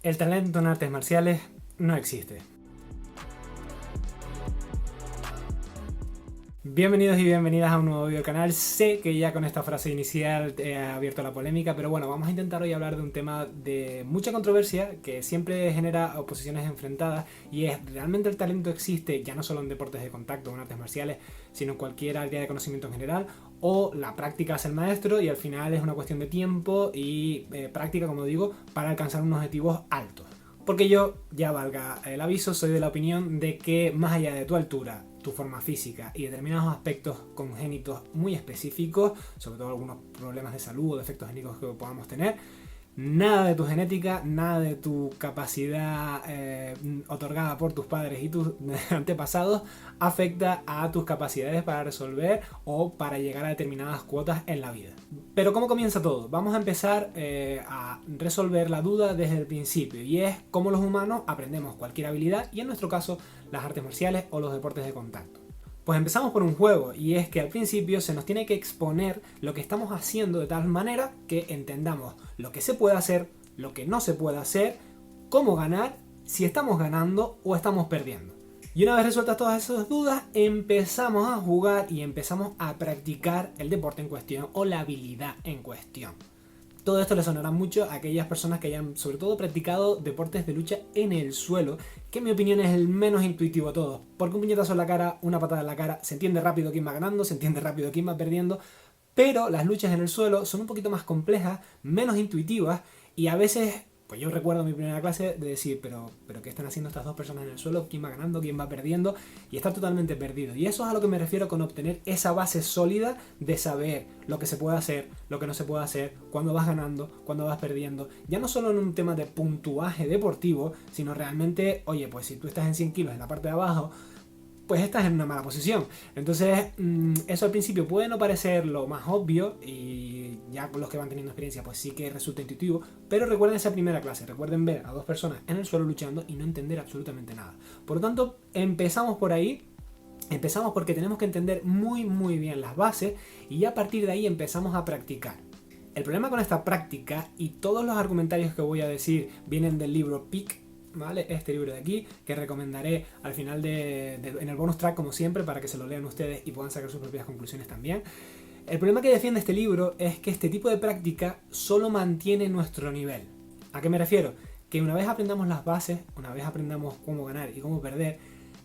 El talento en artes marciales no existe. Bienvenidos y bienvenidas a un nuevo video del canal. Sé que ya con esta frase inicial he abierto la polémica, pero bueno, vamos a intentar hoy hablar de un tema de mucha controversia que siempre genera oposiciones enfrentadas, y es: ¿realmente el talento existe ya no solo en deportes de contacto o en artes marciales, sino en cualquier área de conocimiento en general? ¿O la práctica es el maestro y al final es una cuestión de tiempo y práctica, como digo, para alcanzar unos objetivos altos? Porque yo, ya valga el aviso, soy de la opinión de que más allá de tu altura, tu forma física y determinados aspectos congénitos muy específicos, sobre todo algunos problemas de salud o defectos génicos que podamos tener, nada de tu genética, nada de tu capacidad otorgada por tus padres y tus antepasados afecta a tus capacidades para resolver o para llegar a determinadas cuotas en la vida. Pero ¿cómo comienza todo? Vamos a empezar a resolver la duda desde el principio, y es cómo los humanos aprendemos cualquier habilidad, y en nuestro caso las artes marciales o los deportes de contacto. Pues empezamos por un juego, y es que al principio se nos tiene que exponer lo que estamos haciendo de tal manera que entendamos lo que se puede hacer, lo que no se puede hacer, cómo ganar, si estamos ganando o estamos perdiendo. Y una vez resueltas todas esas dudas, empezamos a jugar y empezamos a practicar el deporte en cuestión o la habilidad en cuestión. Todo esto le sonará mucho a aquellas personas que hayan sobre todo practicado deportes de lucha en el suelo, que en mi opinión es el menos intuitivo de todos, porque un puñetazo en la cara, una patada en la cara, se entiende rápido quién va ganando, se entiende rápido quién va perdiendo, pero las luchas en el suelo son un poquito más complejas, menos intuitivas, y a veces, pues yo recuerdo mi primera clase de decir, pero ¿qué están haciendo estas dos personas en el suelo? ¿Quién va ganando? ¿Quién va perdiendo? Y estar totalmente perdido. Y eso es a lo que me refiero con obtener esa base sólida de saber lo que se puede hacer, lo que no se puede hacer, cuándo vas ganando, cuándo vas perdiendo. Ya no solo en un tema de puntuaje deportivo, sino realmente, oye, pues si tú estás en 100 kilos en la parte de abajo, pues estás en una mala posición. Entonces, eso al principio puede no parecer lo más obvio, y ya los que van teniendo experiencia pues sí que resulta intuitivo, pero recuerden esa primera clase, recuerden ver a dos personas en el suelo luchando y no entender absolutamente nada. Por lo tanto, empezamos por ahí. Empezamos porque tenemos que entender muy bien las bases, y ya a partir de ahí empezamos a practicar. El problema con esta práctica, y todos los argumentarios que voy a decir vienen del libro Peak, ¿vale? Este libro de aquí, que recomendaré al final en el bonus track, como siempre, para que se lo lean ustedes y puedan sacar sus propias conclusiones también. El problema que defiende este libro es que este tipo de práctica solo mantiene nuestro nivel. ¿A qué me refiero? Que una vez aprendamos las bases, una vez aprendamos cómo ganar y cómo perder,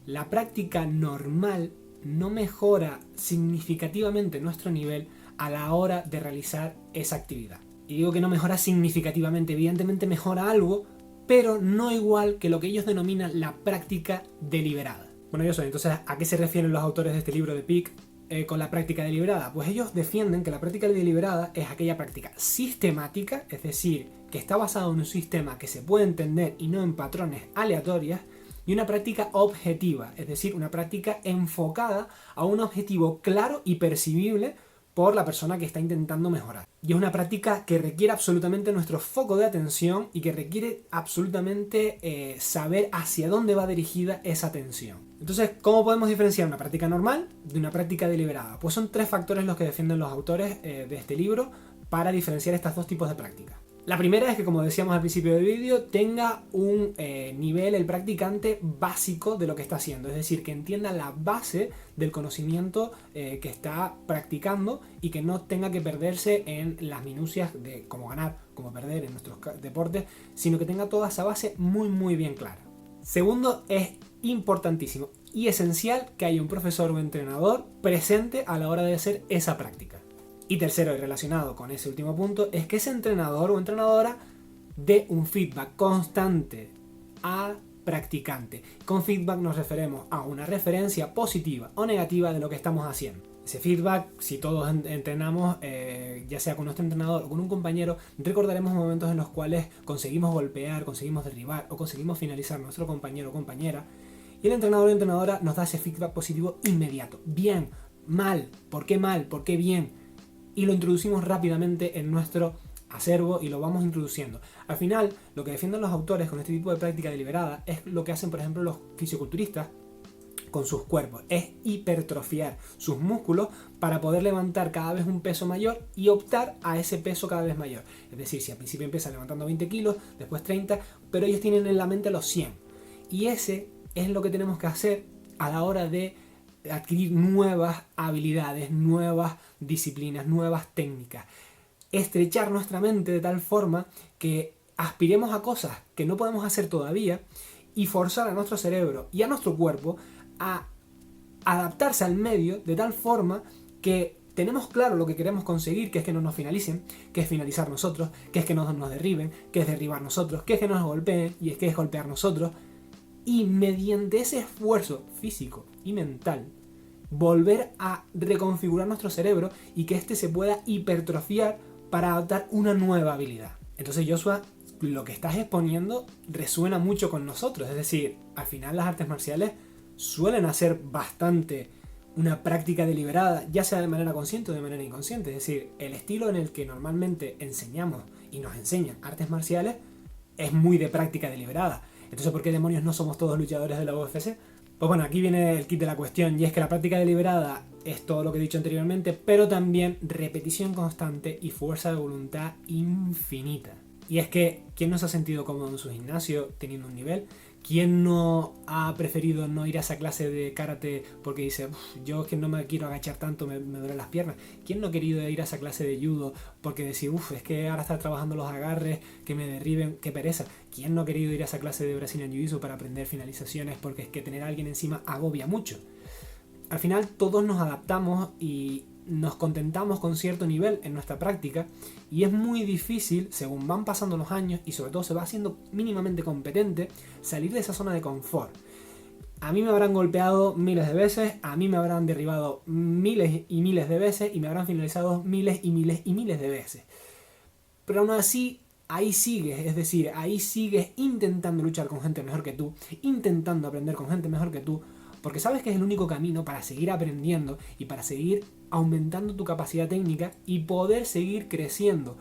la práctica normal no mejora significativamente nuestro nivel a la hora de realizar esa actividad. Y digo que no mejora significativamente, evidentemente mejora algo, pero no igual que lo que ellos denominan la práctica deliberada. Bueno, yo soy. Entonces, ¿a qué se refieren los autores de este libro de Peak con la práctica deliberada? Pues ellos defienden que la práctica deliberada es aquella práctica sistemática, es decir, que está basada en un sistema que se puede entender y no en patrones aleatorios, y una práctica objetiva, es decir, una práctica enfocada a un objetivo claro y percibible por la persona que está intentando mejorar. Y es una práctica que requiere absolutamente nuestro foco de atención y que requiere absolutamente saber hacia dónde va dirigida esa atención. Entonces, ¿cómo podemos diferenciar una práctica normal de una práctica deliberada? Pues son tres factores los que defienden los autores de este libro para diferenciar estos dos tipos de prácticas. La primera es que, como decíamos al principio del vídeo, tenga un nivel el practicante básico de lo que está haciendo, es decir, que entienda la base del conocimiento que está practicando y que no tenga que perderse en las minucias de cómo ganar, cómo perder en nuestros deportes, sino que tenga toda esa base muy bien clara. Segundo, es importantísimo y esencial que haya un profesor o entrenador presente a la hora de hacer esa práctica. Y tercero, y relacionado con ese último punto, es que ese entrenador o entrenadora dé un feedback constante al practicante. Con feedback nos referimos a una referencia positiva o negativa de lo que estamos haciendo. Ese feedback, si todos entrenamos, ya sea con nuestro entrenador o con un compañero, recordaremos momentos en los cuales conseguimos golpear, conseguimos derribar o conseguimos finalizar a nuestro compañero o compañera, y el entrenador o entrenadora nos da ese feedback positivo inmediato. Bien, mal, ¿por qué bien? Y lo introducimos rápidamente en nuestro acervo y lo vamos introduciendo. Al final, lo que defienden los autores con este tipo de práctica deliberada es lo que hacen, por ejemplo, los fisioculturistas con sus cuerpos, es hipertrofiar sus músculos para poder levantar cada vez un peso mayor y optar a ese peso cada vez mayor. Es decir, si al principio empiezan levantando 20 kilos, después 30, pero ellos tienen en la mente los 100. Y ese es lo que tenemos que hacer a la hora de adquirir nuevas habilidades, nuevas disciplinas, nuevas técnicas. Estrechar nuestra mente de tal forma que aspiremos a cosas que no podemos hacer todavía y forzar a nuestro cerebro y a nuestro cuerpo a adaptarse al medio de tal forma que tenemos claro lo que queremos conseguir, que es que no nos finalicen, que es finalizar nosotros, que es que no nos derriben, que es derribar nosotros, que es que nos golpeen y es que es golpear nosotros. Y mediante ese esfuerzo físico y mental, volver a reconfigurar nuestro cerebro y que éste se pueda hipertrofiar para adoptar una nueva habilidad. Entonces, Joshua, lo que estás exponiendo resuena mucho con nosotros. Es decir, al final las artes marciales suelen hacer bastante una práctica deliberada, ya sea de manera consciente o de manera inconsciente. Es decir, el estilo en el que normalmente enseñamos y nos enseñan artes marciales es muy de práctica deliberada. Entonces, ¿por qué demonios no somos todos luchadores de la UFC? Pues bueno, aquí viene el kit de la cuestión, y es que la práctica deliberada es todo lo que he dicho anteriormente, pero también repetición constante y fuerza de voluntad infinita. Y es que, ¿quién no se ha sentido cómodo en su gimnasio teniendo un nivel? ¿Quién no ha preferido no ir a esa clase de karate porque dice, yo es que no me quiero agachar tanto, me duelen las piernas? ¿Quién no ha querido ir a esa clase de judo porque decir, es que ahora está trabajando los agarres, que me derriben, qué pereza? ¿Quién no ha querido ir a esa clase de Brazilian Jiu-Jitsu para aprender finalizaciones porque es que tener a alguien encima agobia mucho? Al final todos nos adaptamos y nos contentamos con cierto nivel en nuestra práctica, y es muy difícil, según van pasando los años y sobre todo se va haciendo mínimamente competente, salir de esa zona de confort. A mí me habrán golpeado miles de veces, a mí me habrán derribado miles y miles de veces y me habrán finalizado miles y miles y miles de veces. Pero aún así, ahí sigues, es decir, ahí sigues intentando luchar con gente mejor que tú, intentando aprender con gente mejor que tú, porque sabes que es el único camino para seguir aprendiendo y para seguir aumentando tu capacidad técnica y poder seguir creciendo.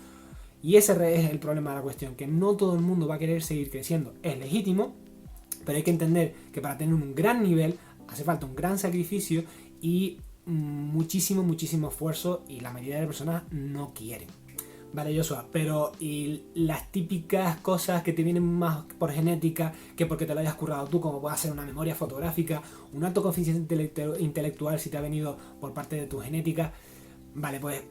Y ese es el problema de la cuestión, que no todo el mundo va a querer seguir creciendo. Es legítimo, pero hay que entender que para tener un gran nivel hace falta un gran sacrificio y muchísimo esfuerzo, y la mayoría de personas no quieren. Vale, Joshua, pero y las típicas cosas que te vienen más por genética que porque te lo hayas currado tú, como puede ser una memoria fotográfica, un alto coeficiente intelectual si te ha venido por parte de tu genética. Vale, pues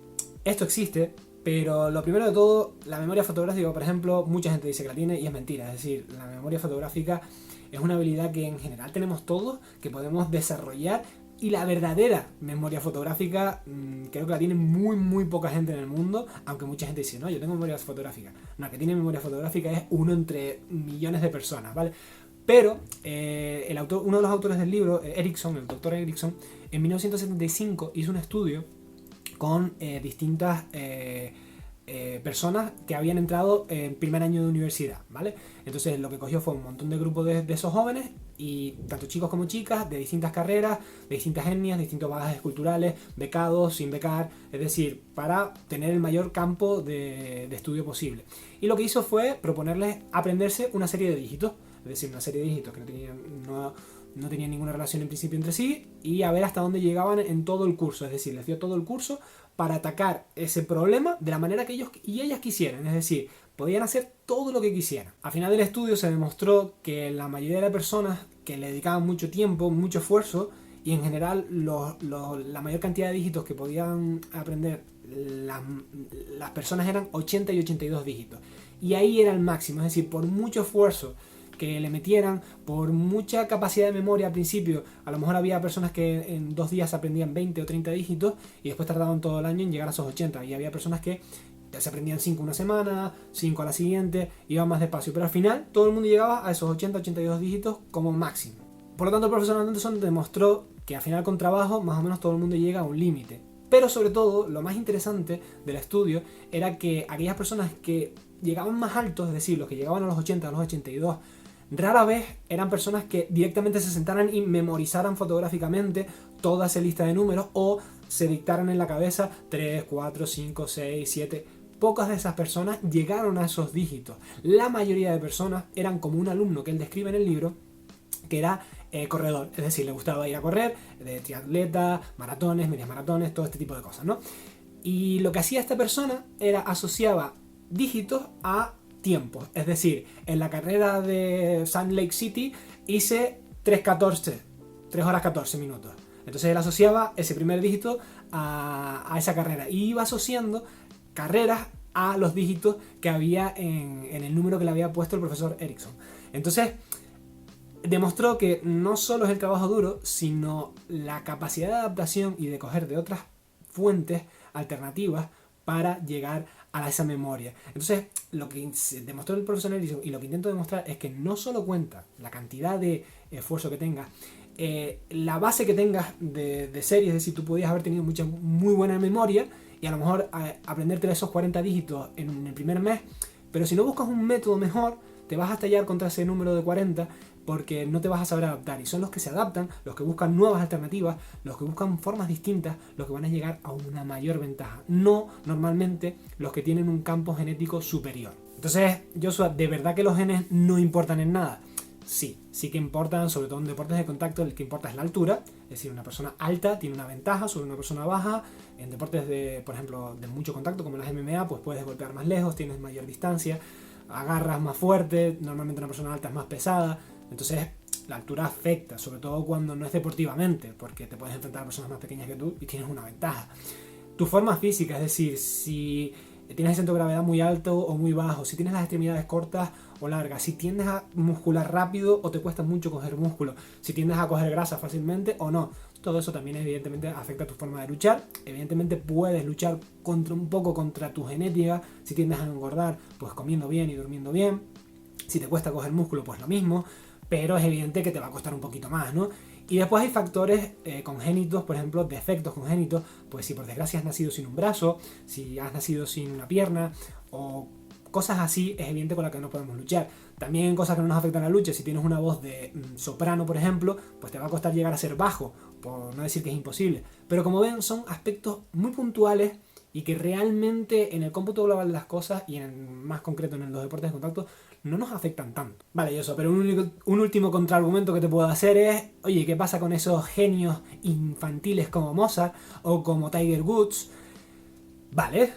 esto existe, pero lo primero de todo, la memoria fotográfica, por ejemplo, mucha gente dice que la tiene y es mentira. Es decir, la memoria fotográfica es una habilidad que en general tenemos todos, que podemos desarrollar. Y la verdadera memoria fotográfica creo que la tiene muy poca gente en el mundo, aunque mucha gente dice, no, yo tengo memoria fotográfica. No, el que tiene memoria fotográfica es uno entre millones de personas, ¿vale? Pero uno de los autores del libro, Erickson, el doctor Erickson, en 1975 hizo un estudio con distintas personas que habían entrado en primer año de universidad, ¿vale? Entonces lo que cogió fue un montón de grupos de esos jóvenes, y tanto chicos como chicas, de distintas carreras, de distintas etnias, distintos bagajes culturales, becados, sin becar, es decir, para tener el mayor campo de estudio posible. Y lo que hizo fue proponerles aprenderse una serie de dígitos, es decir, una serie de dígitos que no tenían ninguna relación en principio entre sí, y a ver hasta dónde llegaban en todo el curso. Es decir, les dio todo el curso para atacar ese problema de la manera que ellos y ellas quisieran. Es decir, podían hacer todo lo que quisieran. Al final del estudio se demostró que la mayoría de las personas que le dedicaban mucho tiempo, mucho esfuerzo, y en general la mayor cantidad de dígitos que podían aprender las personas eran 80 y 82 dígitos. Y ahí era el máximo, es decir, por mucho esfuerzo que le metieran, por mucha capacidad de memoria al principio, a lo mejor había personas que en 2 días aprendían 20 o 30 dígitos y después tardaban todo el año en llegar a esos 80, y había personas que se aprendían 5 una semana, 5 a la siguiente, iban más despacio, pero al final todo el mundo llegaba a esos 80-82 dígitos como máximo. Por lo tanto, el profesor Anderson demostró que al final con trabajo más o menos todo el mundo llega a un límite. Pero sobre todo, lo más interesante del estudio era que aquellas personas que llegaban más altos, es decir, los que llegaban a los 80, a los 82, rara vez eran personas que directamente se sentaran y memorizaran fotográficamente toda esa lista de números o se dictaran en la cabeza 3, 4, 5, 6, 7. Pocas de esas personas llegaron a esos dígitos. La mayoría de personas eran como un alumno que él describe en el libro, que era corredor, es decir, le gustaba ir a correr, de triatleta, maratones, medias maratones, todo este tipo de cosas, ¿no? Y lo que hacía esta persona era asociaba dígitos a tiempos, es decir, en la carrera de Salt Lake City hice 3:14, 3 horas 14 minutos. Entonces él asociaba ese primer dígito a esa carrera y iba asociando carreras a los dígitos que había en el número que le había puesto el profesor Ericsson. Entonces demostró que no solo es el trabajo duro, sino la capacidad de adaptación y de coger de otras fuentes alternativas para llegar a esa memoria. Entonces, lo que demostró el profesor Ericsson y lo que intento demostrar es que no solo cuenta la cantidad de esfuerzo que tengas, la base que tengas de serie, es decir, tú podías haber tenido muy buena memoria y a lo mejor aprenderte esos 40 dígitos en el primer mes, pero si no buscas un método mejor, te vas a estallar contra ese número de 40 porque no te vas a saber adaptar. Y son los que se adaptan, los que buscan nuevas alternativas, los que buscan formas distintas, los que van a llegar a una mayor ventaja. No normalmente los que tienen un campo genético superior. Entonces, Joshua, ¿de verdad que los genes no importan en nada? Sí que importan, sobre todo en deportes de contacto, el que importa es la altura. Es decir, una persona alta tiene una ventaja sobre una persona baja. En deportes de, por ejemplo, de mucho contacto, como las MMA, pues puedes golpear más lejos, tienes mayor distancia, agarras más fuerte, normalmente una persona alta es más pesada. Entonces la altura afecta, sobre todo cuando no es deportivamente, porque te puedes enfrentar a personas más pequeñas que tú y tienes una ventaja. Tu forma física, es decir, si tienes el centro de gravedad muy alto o muy bajo, si tienes las extremidades cortas o largas, si tiendes a muscular rápido o te cuesta mucho coger músculo, si tiendes a coger grasa fácilmente o no, todo eso también evidentemente afecta a tu forma de luchar. Evidentemente puedes luchar un poco contra tu genética, si tiendes a engordar, pues comiendo bien y durmiendo bien, si te cuesta coger músculo, pues lo mismo, pero es evidente que te va a costar un poquito más, ¿no? Y después hay factores congénitos, por ejemplo, defectos congénitos, pues si por desgracia has nacido sin un brazo, si has nacido sin una pierna, o cosas así, es evidente con las que no podemos luchar. También cosas que no nos afectan a la lucha, si tienes una voz de soprano, por ejemplo, pues te va a costar llegar a ser bajo, por no decir que es imposible. Pero como ven, son aspectos muy puntuales y que realmente en el cómputo global de las cosas, y más concreto en los deportes de contacto, no nos afectan tanto. Vale, eso, pero un último contraargumento que te puedo hacer es, oye, ¿qué pasa con esos genios infantiles como Mozart o como Tiger Woods? Vale,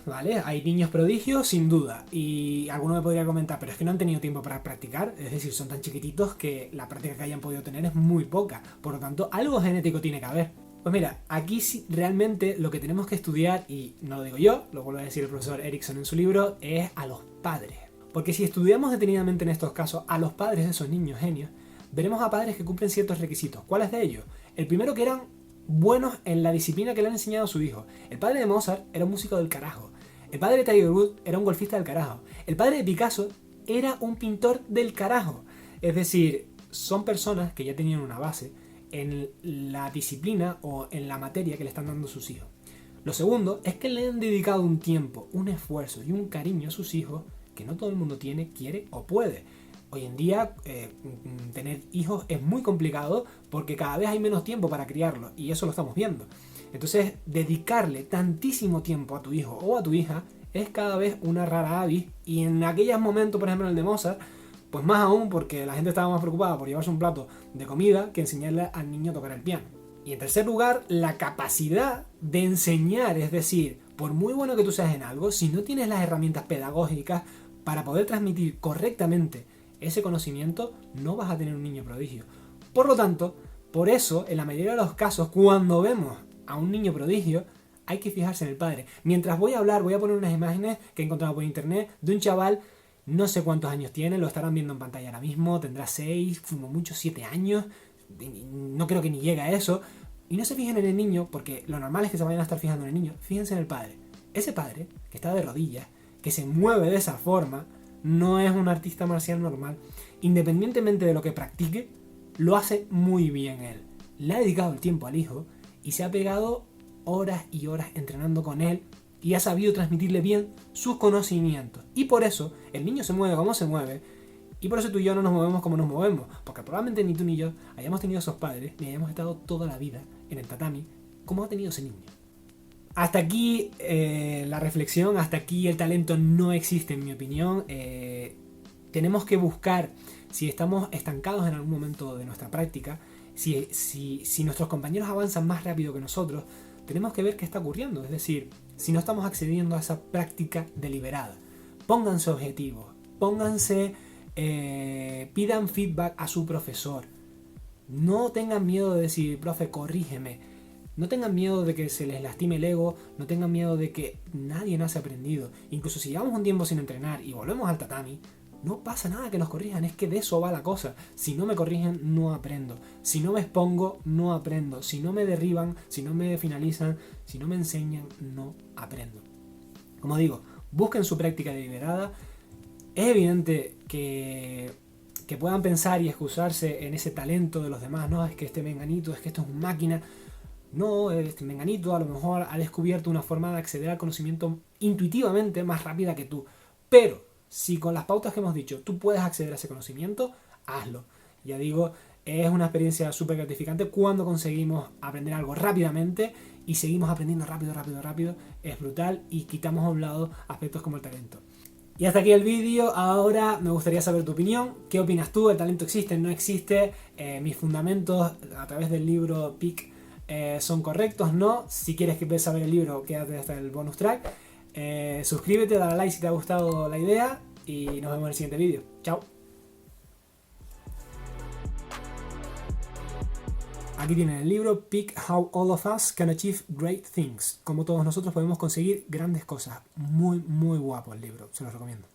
hay niños prodigios sin duda, y alguno me podría comentar, pero es que no han tenido tiempo para practicar, es decir, son tan chiquititos que la práctica que hayan podido tener es muy poca, por lo tanto, algo genético tiene que haber. Pues mira, aquí sí, realmente lo que tenemos que estudiar, y no lo digo yo, lo vuelve a decir el profesor Ericsson en su libro, es a los padres. Porque si estudiamos detenidamente en estos casos a los padres de esos niños genios, veremos a padres que cumplen ciertos requisitos. ¿Cuáles de ellos? El primero, que eran buenos en la disciplina que le han enseñado a su hijo. El padre de Mozart era un músico del carajo. El padre de Tiger Woods era un golfista del carajo. El padre de Picasso era un pintor del carajo. Es decir, son personas que ya tenían una base en la disciplina o en la materia que le están dando sus hijos. Lo segundo es que le han dedicado un tiempo, un esfuerzo y un cariño a sus hijos que no todo el mundo tiene, quiere o puede. Hoy en día tener hijos es muy complicado porque cada vez hay menos tiempo para criarlos y eso lo estamos viendo. Entonces, dedicarle tantísimo tiempo a tu hijo o a tu hija es cada vez una rara avis, y en aquellos momentos, por ejemplo el de Mozart, pues más aún porque la gente estaba más preocupada por llevarse un plato de comida que enseñarle al niño a tocar el piano. Y en tercer lugar, la capacidad de enseñar, es decir, por muy bueno que tú seas en algo, si no tienes las herramientas pedagógicas para poder transmitir correctamente ese conocimiento, no vas a tener un niño prodigio. Por lo tanto, por eso, en la mayoría de los casos, cuando vemos a un niño prodigio, hay que fijarse en el padre. Mientras voy a hablar, voy a poner unas imágenes que he encontrado por internet de un chaval, no sé cuántos años tiene, lo estarán viendo en pantalla ahora mismo, tendrá 6, como mucho 7 años, no creo que ni llegue a eso, y no se fijen en el niño, porque lo normal es que se vayan a estar fijando en el niño, fíjense en el padre. Ese padre, que está de rodillas, que se mueve de esa forma, no es un artista marcial normal. Independientemente de lo que practique, lo hace muy bien él. Le ha dedicado el tiempo al hijo y se ha pegado horas y horas entrenando con él y ha sabido transmitirle bien sus conocimientos. Y por eso el niño se mueve como se mueve, y por eso tú y yo no nos movemos como nos movemos, porque probablemente ni tú ni yo hayamos tenido esos padres ni hayamos estado toda la vida en el tatami como ha tenido ese niño. Hasta aquí la reflexión, hasta aquí el talento no existe, en mi opinión. Tenemos que buscar, si estamos estancados en algún momento de nuestra práctica, Si nuestros compañeros avanzan más rápido que nosotros, tenemos que ver qué está ocurriendo. Es decir, si no estamos accediendo a esa práctica deliberada. Pónganse objetivos, pidan feedback a su profesor. No tengan miedo de decir, profe, corrígeme. No tengan miedo de que se les lastime el ego, no tengan miedo de que nadie nace aprendido. Incluso si llevamos un tiempo sin entrenar y volvemos al tatami, no pasa nada que nos corrijan, es que de eso va la cosa. Si no me corrigen, no aprendo. Si no me expongo, no aprendo. Si no me derriban, si no me finalizan, si no me enseñan, no aprendo. Como digo, busquen su práctica deliberada. Es evidente que puedan pensar y excusarse en ese talento de los demás. No, es que este menganito, es que esto es una máquina. No, este menganito a lo mejor ha descubierto una forma de acceder al conocimiento intuitivamente más rápida que tú. Pero si con las pautas que hemos dicho tú puedes acceder a ese conocimiento, hazlo. Ya digo, es una experiencia súper gratificante cuando conseguimos aprender algo rápidamente y seguimos aprendiendo rápido. Es brutal y quitamos a un lado aspectos como el talento. Y hasta aquí el vídeo. Ahora me gustaría saber tu opinión. ¿Qué opinas tú? ¿El talento existe? ¿No existe? Mis fundamentos a través del libro PIC son correctos, ¿no? Si quieres saber el libro, quédate hasta el bonus track. Suscríbete, dale like si te ha gustado la idea y nos vemos en el siguiente vídeo. Chao. Aquí tienen el libro Pick How All of Us Can Achieve Great Things. Como todos nosotros podemos conseguir grandes cosas. Muy guapo el libro, se los recomiendo.